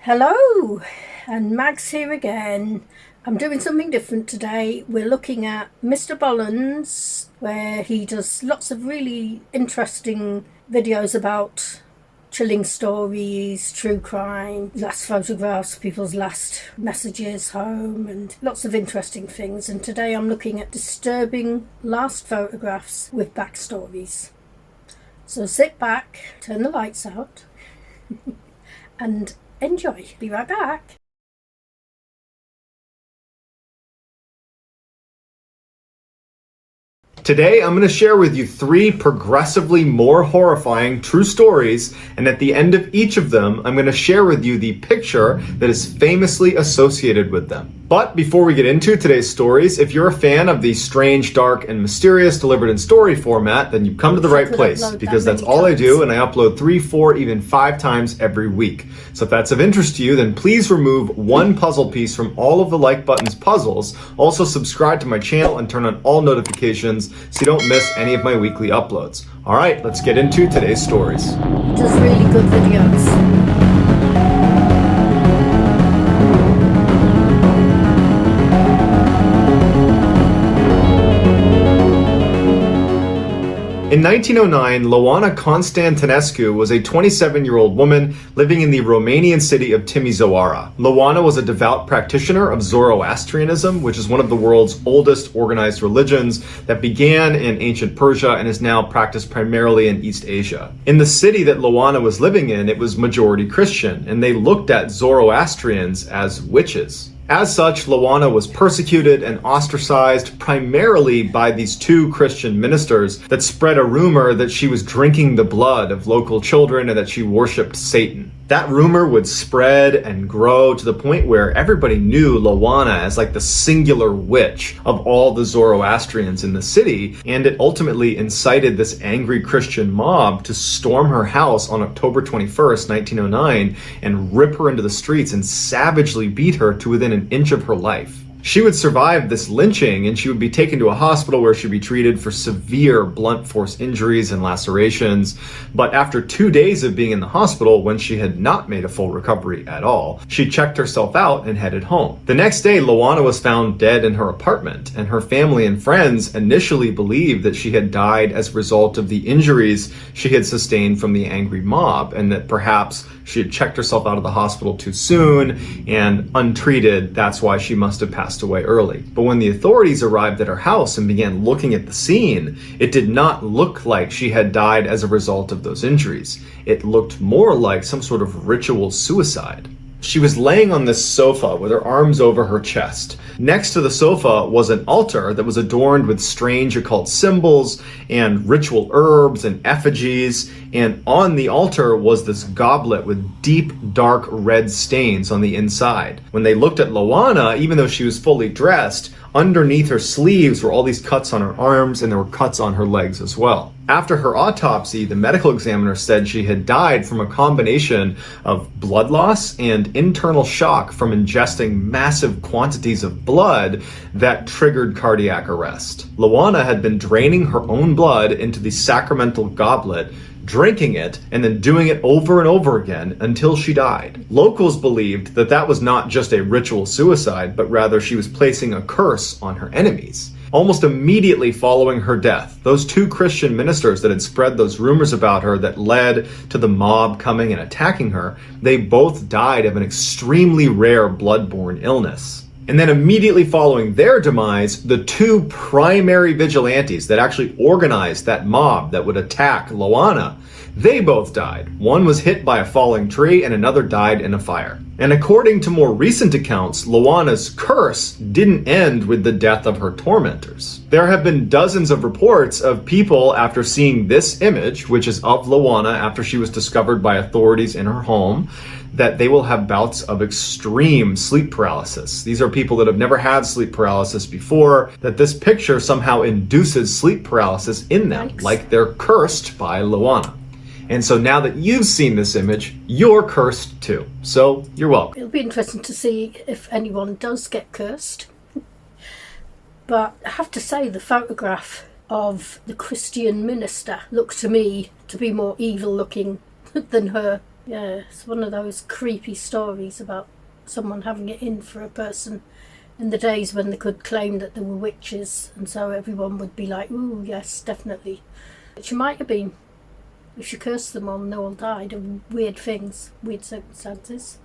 Hello, and Mag's here again. I'm doing something different today. We're looking at MrBAllEN's, where he does lots of really interesting videos about chilling stories, true crime, last photographs, people's last messages home, and lots of interesting things. And today I'm looking at disturbing last photographs with backstories. So sit back, turn the lights out, and enjoy. Be right back. Today, I'm going to share with you 3 progressively more horrifying true stories, and at the end of each of them, I'm going to share with you the picture that is famously associated with them. But before we get into today's stories, if you're a fan of the strange, dark, and mysterious delivered in story format, then you've come to the right place, because that's all I do, and I upload 3, 4, even 5 times every week. So if that's of interest to you, then please remove one puzzle piece from all of the like button's puzzles. Also subscribe to my channel and turn on all notifications so you don't miss any of my weekly uploads. All right, let's get into today's stories. He does really good videos. In 1909, Luana Constantescu was a 27-year-old woman living in the Romanian city of Timisoara. Luana was a devout practitioner of Zoroastrianism, which is one of the world's oldest organized religions that began in ancient Persia and is now practiced primarily in East Asia. In the city that Luana was living in, it was majority Christian, and they looked at Zoroastrians as witches. As such, Luana was persecuted and ostracized primarily by these 2 Christian ministers that spread a rumor that she was drinking the blood of local children and that she worshipped Satan. That rumor would spread and grow to the point where everybody knew Luana as like the singular witch of all the Zoroastrians in the city, and it ultimately incited this angry Christian mob to storm her house on October 21st, 1909, and rip her into the streets and savagely beat her to within an inch of her life. She would survive this lynching, and she would be taken to a hospital where she'd be treated for severe blunt force injuries and lacerations. But after 2 days of being in the hospital, when she had not made a full recovery at all, she checked herself out and headed home. The next day, Luana was found dead in her apartment, and her family and friends initially believed that she had died as a result of the injuries she had sustained from the angry mob, and that perhaps she had checked herself out of the hospital too soon, and untreated, that's why she must have passed away early. But when the authorities arrived at her house and began looking at the scene, it did not look like she had died as a result of those injuries. It looked more like some sort of ritual suicide. She was laying on this sofa with her arms over her chest. Next to the sofa was an altar that was adorned with strange occult symbols and ritual herbs and effigies, and on the altar was this goblet with deep, dark red stains on the inside. When they looked at Luana, even though she was fully dressed, underneath her sleeves were all these cuts on her arms, and there were cuts on her legs as well. After her autopsy, the medical examiner said she had died from a combination of blood loss and internal shock from ingesting massive quantities of blood that triggered cardiac arrest. Luana had been draining her own blood into the sacramental goblet, drinking it, and then doing it over and over again until she died. Locals believed that that was not just a ritual suicide, but rather she was placing a curse on her enemies. Almost immediately following her death, those 2 Christian ministers that had spread those rumors about her that led to the mob coming and attacking her, they both died of an extremely rare blood-borne illness. And then immediately following their demise, the 2 primary vigilantes that actually organized that mob that would attack Luana, they both died. One was hit by a falling tree and another died in a fire. And according to more recent accounts, Luana's curse didn't end with the death of her tormentors. There have been dozens of reports of people after seeing this image, which is of Luana after she was discovered by authorities in her home, that they will have bouts of extreme sleep paralysis. These are people that have never had sleep paralysis before, that this picture somehow induces sleep paralysis in them, Yikes. like they're cursed by Luana. And so now that you've seen this image, you're cursed too. So you're welcome. It'll be interesting to see if anyone does get cursed. But I have to say, the photograph of the Christian minister looked to me to be more evil looking than her Yeah, it's one of those creepy stories about someone having it in for a person in the days when they could claim that they were witches, and so everyone would be like, ooh, yes, definitely. But she might have been, if she cursed them all and they all died of weird things, weird circumstances.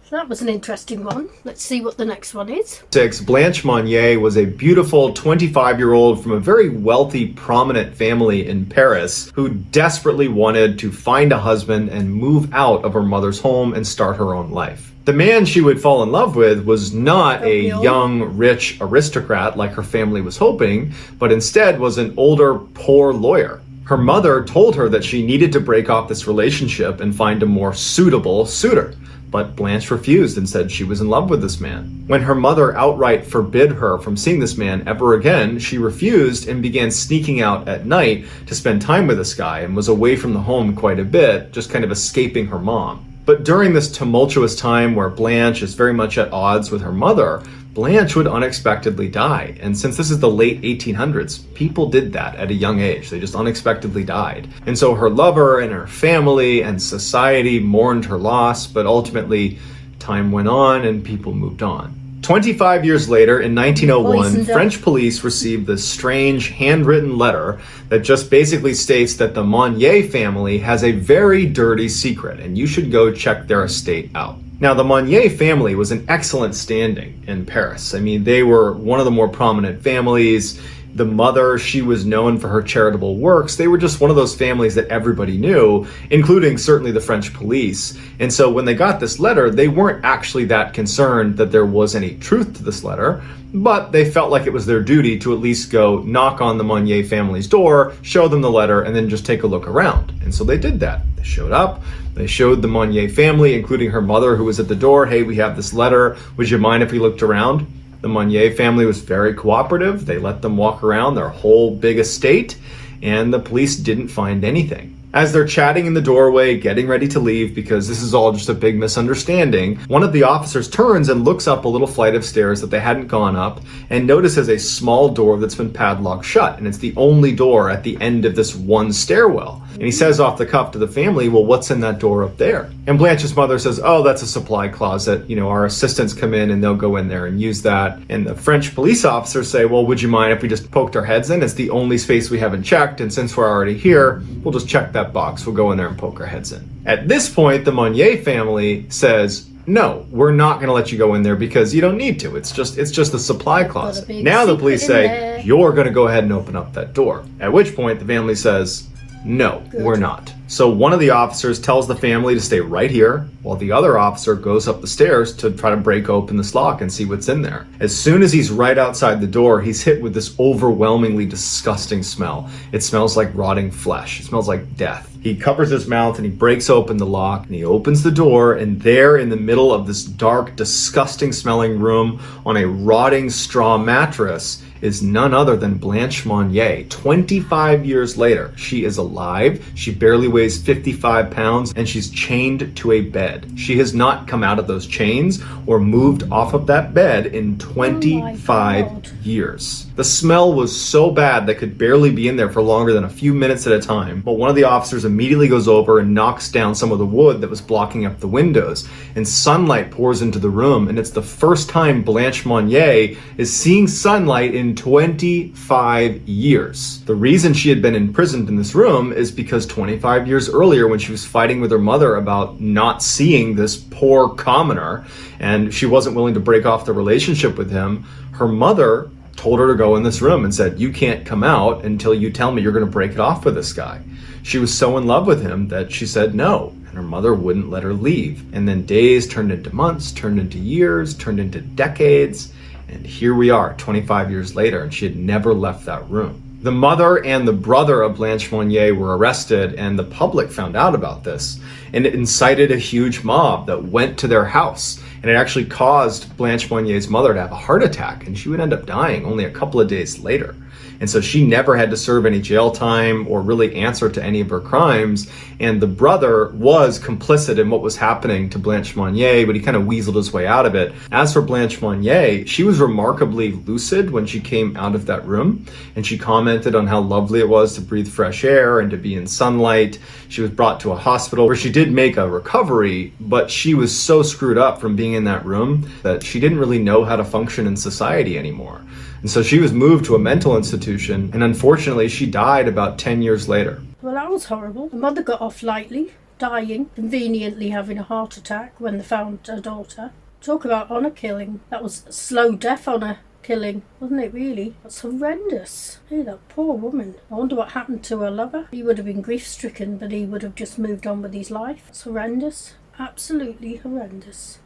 So that was an interesting one. Let's see what the next one is. Blanche Monye was a beautiful 25-year-old from a very wealthy, prominent family in Paris who desperately wanted to find a husband and move out of her mother's home and start her own life. The man she would fall in love with was not a young, rich aristocrat like her family was hoping, but instead was an older, poor lawyer. Her mother told her that she needed to break off this relationship and find a more suitable suitor. But Blanche refused and said she was in love with this man. When her mother outright forbid her from seeing this man ever again, she refused and began sneaking out at night to spend time with this guy and was away from the home quite a bit, just kind of escaping her mom. But during this tumultuous time where Blanche is very much at odds with her mother, Blanche would unexpectedly die. And since this is the late 1800s, people did that at a young age. They just unexpectedly died. And so her lover and her family and society mourned her loss, but ultimately time went on and people moved on. 25 years later, in 1901, French police received this strange handwritten letter that just basically states that the Monye family has a very dirty secret and you should go check their estate out. Now, the Monye family was in excellent standing in Paris. I mean, they were one of the more prominent families. The mother, she was known for her charitable works. They were just one of those families that everybody knew, including certainly the French police. And so when they got this letter, they weren't actually that concerned that there was any truth to this letter, but they felt like it was their duty to at least go knock on the Monye family's door, show them the letter, and then just take a look around. And so they did that. They showed up. They showed the Monye family, including her mother, who was at the door, hey, we have this letter. Would you mind if we looked around? The Monye family was very cooperative. They let them walk around their whole big estate, and the police didn't find anything. As they're chatting in the doorway, getting ready to leave because this is all just a big misunderstanding, one of the officers turns and looks up a little flight of stairs that they hadn't gone up and notices a small door that's been padlocked shut, and it's the only door at the end of this one stairwell. And he says off the cuff to the family, well, what's in that door up there? And Blanche's mother says, oh, that's a supply closet. You know, our assistants come in and they'll go in there and use that. And the French police officers say, well, would you mind if we just poked our heads in? It's the only space we haven't checked. And since we're already here, we'll just check that box. We'll go in there and poke our heads in. At this point, the Monye family says, no, we're not going to let you go in there because you don't need to. It's just a supply closet. Now the police say, you're going to go ahead and open up that door. At which point the family says, no, we're not. So one of the officers tells the family to stay right here, while the other officer goes up the stairs to try to break open this lock and see what's in there. As soon as he's right outside the door, he's hit with this overwhelmingly disgusting smell. It smells like rotting flesh. It smells like death. He covers his mouth and he breaks open the lock and he opens the door, and there in the middle of this dark, disgusting smelling room on a rotting straw mattress is none other than Blanche Monye. 25 years later, she is alive. She barely weighs 55 pounds and she's chained to a bed. She has not come out of those chains or moved off of that bed in 25 years. The smell was so bad they could barely be in there for longer than a few minutes at a time. But one of the officers immediately goes over and knocks down some of the wood that was blocking up the windows, and sunlight pours into the room, and it's the first time Blanche Monye is seeing sunlight in 25 years. The reason she had been imprisoned in this room is because 25 years earlier, when she was fighting with her mother about not seeing this poor commoner, and she wasn't willing to break off the relationship with him, her mother told her to go in this room and said, you can't come out until you tell me you're going to break it off with this guy. She was so in love with him that she said no, and her mother wouldn't let her leave. And then days turned into months, turned into years, turned into decades, and here we are 25 years later, and she had never left that room. The mother and the brother of Blanche Monye were arrested, and the public found out about this, and it incited a huge mob that went to their house and it actually caused Blanche Monye's mother to have a heart attack, and she would end up dying only a couple of days later. And so she never had to serve any jail time or really answer to any of her crimes. And the brother was complicit in what was happening to Blanche Monye, but he kind of weaseled his way out of it. As for Blanche Monye, she was remarkably lucid when she came out of that room. And she commented on how lovely it was to breathe fresh air and to be in sunlight. She was brought to a hospital where she did make a recovery, but she was so screwed up from being in that room that she didn't really know how to function in society anymore. And so she was moved to a mental institution, and unfortunately she died about 10 years later. Well, that was horrible. The mother got off lightly, dying, conveniently having a heart attack when they found her daughter. Talk about honour killing. That was slow death honour killing, wasn't it really? That's horrendous. Hey, that poor woman. I wonder what happened to her lover. He would have been grief-stricken, but he would have just moved on with his life. It's horrendous. Absolutely horrendous.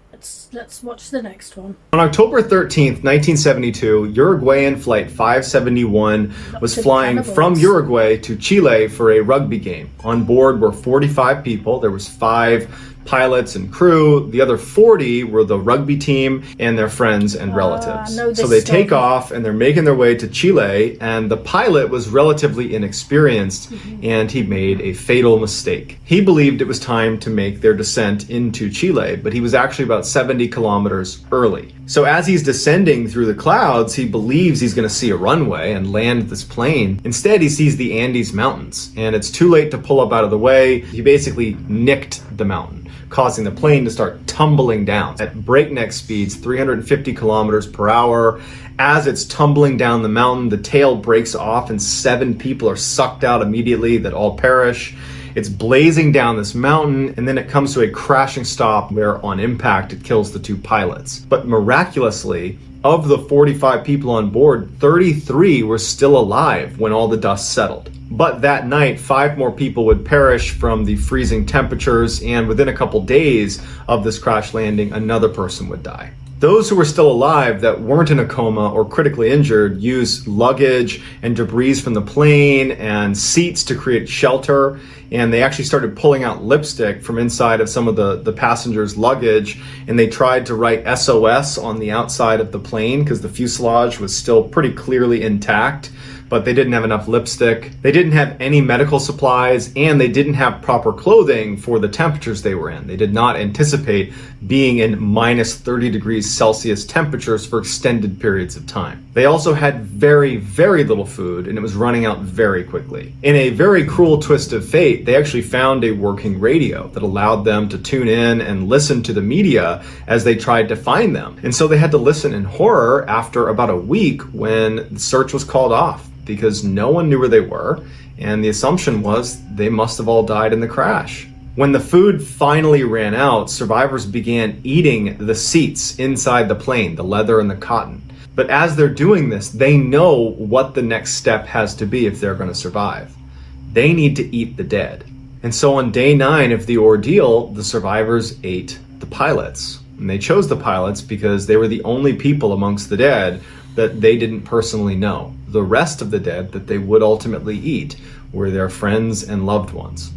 Let's watch the next one. On October 13th, 1972, Uruguayan Flight 571 was flying from Uruguay to Chile for a rugby game. On board were 45 people. There was 5 pilots and crew. The other 40 were the rugby team and their friends and relatives. So they take off and they're making their way to Chile, and the pilot was relatively inexperienced and he made a fatal mistake. He believed it was time to make their descent into Chile, but he was actually about 70 kilometers early. So as he's descending through the clouds, he believes he's going to see a runway and land this plane. Instead, he sees the Andes Mountains, and it's too late to pull up out of the way. He basically nicked the mountain, causing the plane to start tumbling down at breakneck speeds, 350 kilometers per hour. As it's tumbling down the mountain, the tail breaks off and 7 people are sucked out immediately that all perish. It's blazing down this mountain, and then it comes to a crashing stop where on impact it kills the 2 pilots. But miraculously, of the 45 people on board, 33 were still alive when all the dust settled. But that night, 5 more people would perish from the freezing temperatures, and within a couple days of this crash landing, another person would die. Those who were still alive that weren't in a coma or critically injured used luggage and debris from the plane and seats to create shelter, and they actually started pulling out lipstick from inside of some of the passengers' luggage, and they tried to write SOS on the outside of the plane because the fuselage was still pretty clearly intact, but they didn't have enough lipstick. They didn't have any medical supplies, and they didn't have proper clothing for the temperatures they were in. They did not anticipate being in minus 30 degrees Celsius temperatures for extended periods of time. They also had very, very little food, and it was running out very quickly. In a very cruel twist of fate, they actually found a working radio that allowed them to tune in and listen to the media as they tried to find them. And so they had to listen in horror after about a week when the search was called off, because no one knew where they were, and the assumption was they must have all died in the crash. When the food finally ran out, survivors began eating the seats inside the plane, the leather and the cotton. But as they're doing this, they know what the next step has to be if they're going to survive. They need to eat the dead. And so on day 9 of the ordeal, the survivors ate the pilots. And they chose the pilots because they were the only people amongst the dead that they didn't personally know. The rest of the dead that they would ultimately eat were their friends and loved ones.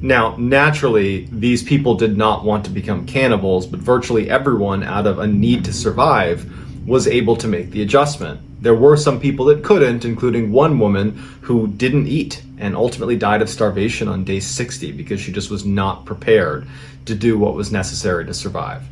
Now, naturally, these people did not want to become cannibals, but virtually everyone, out of a need to survive, was able to make the adjustment. There were some people that couldn't, including one woman who didn't eat and ultimately died of starvation on day 60 because she just was not prepared to do what was necessary to survive.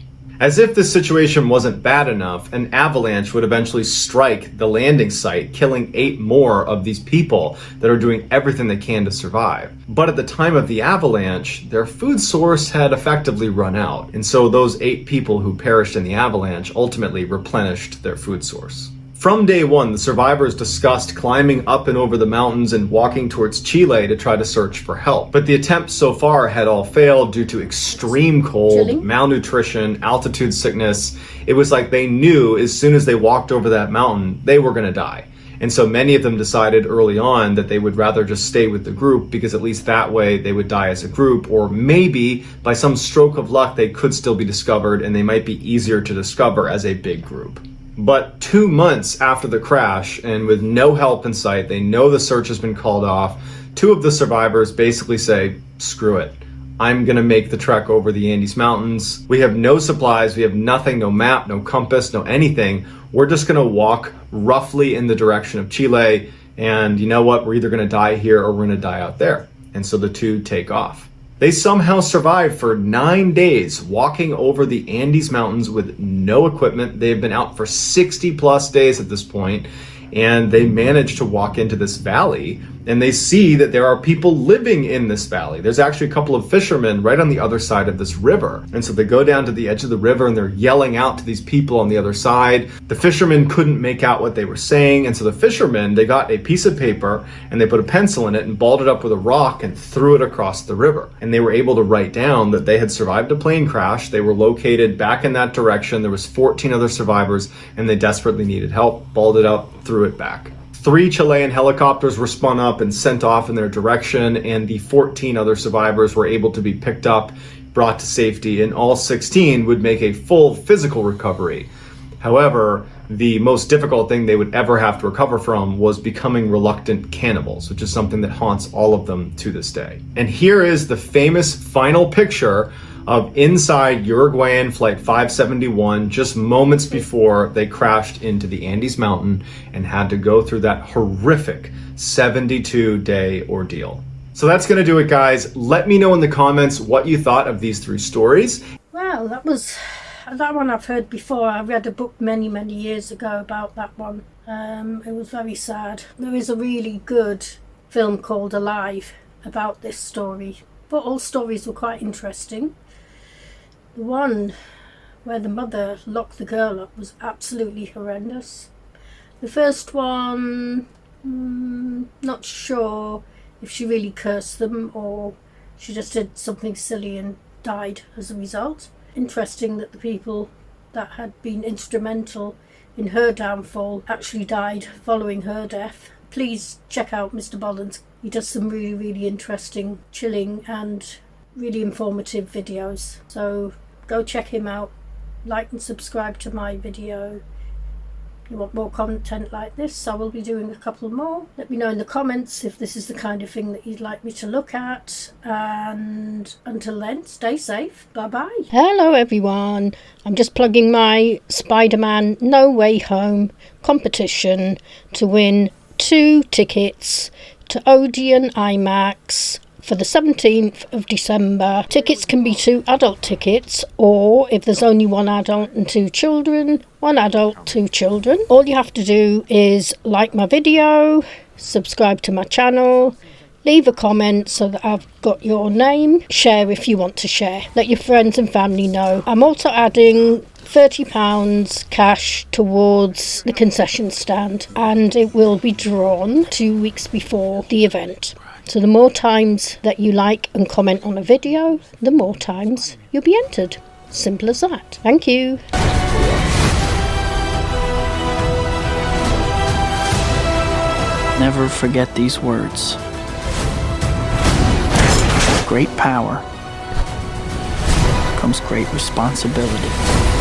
As if this situation wasn't bad enough, an avalanche would eventually strike the landing site, killing 8 more of these people that are doing everything they can to survive. But at the time of the avalanche, their food source had effectively run out, and so those 8 people who perished in the avalanche ultimately replenished their food source. From day 1, the survivors discussed climbing up and over the mountains and walking towards Chile to try to search for help. But the attempts so far had all failed due to extreme cold, malnutrition, altitude sickness. It was like they knew as soon as they walked over that mountain, they were going to die. And so many of them decided early on that they would rather just stay with the group, because at least that way they would die as a group, or maybe by some stroke of luck they could still be discovered and they might be easier to discover as a big group. But 2 months after the crash, and with no help in sight, they know the search has been called off, 2 of the survivors basically say, screw it. I'm gonna make the trek over the Andes Mountains. We have no supplies, we have nothing, no map, no compass, no anything. We're just gonna walk roughly in the direction of Chile, and you know what? We're either gonna die here or we're gonna die out there. And so the two take off. They somehow survived for 9 days, walking over the Andes Mountains with no equipment. They've been out for 60 plus days at this point, and they managed to walk into this valley, and they see that there are people living in this valley. There's actually a couple of fishermen right on the other side of this river. And so they go down to the edge of the river and they're yelling out to these people on the other side. The fishermen couldn't make out what they were saying. And so the fishermen, they got a piece of paper and they put a pencil in it and balled it up with a rock and threw it across the river. And they were able to write down that they had survived a plane crash. They were located back in that direction. There was 14 other survivors and they desperately needed help. Balled it up, threw it back. 3 Chilean helicopters were spun up and sent off in their direction, and the 14 other survivors were able to be picked up, brought to safety, and all 16 would make a full physical recovery. However, the most difficult thing they would ever have to recover from was becoming reluctant cannibals, which is something that haunts all of them to this day. And here is the famous final picture of inside Uruguayan Flight 571 just moments before they crashed into the Andes Mountain and had to go through that horrific 72-day ordeal. So that's going to do it, guys. Let me know in the comments what you thought of these 3 stories. Well, that one I've heard before. I read a book many years ago about that one. It was very sad. There is a really good film called Alive about this story, but all stories were quite interesting. The one where the mother locked the girl up was absolutely horrendous. The first one, not sure if she really cursed them or she just did something silly and died as a result. Interesting that the people that had been instrumental in her downfall actually died following her death. Please check out MrBAllEN. He does some really interesting, chilling and really informative videos. So go check him out, like and subscribe to my video. If you want more content like this, I will be doing a couple more. Let me know in the comments if this is the kind of thing that you'd like me to look at. And until then, stay safe. Bye bye. Hello everyone. I'm just plugging my Spider-Man No Way Home competition to win 2 tickets to Odeon IMAX for the 17th of December. Tickets can be 2 adult tickets, or if there's only 1 adult and 2 children, 1 adult, 2 children. All you have to do is like my video, subscribe to my channel, leave a comment so that I've got your name, share if you want to share. Let your friends and family know. I'm also adding £30 cash towards the concession stand, and it will be drawn 2 weeks before the event. So the more times that you like and comment on a video, the more times you'll be entered. Simple as that. Thank you. Never forget these words. With great power comes great responsibility.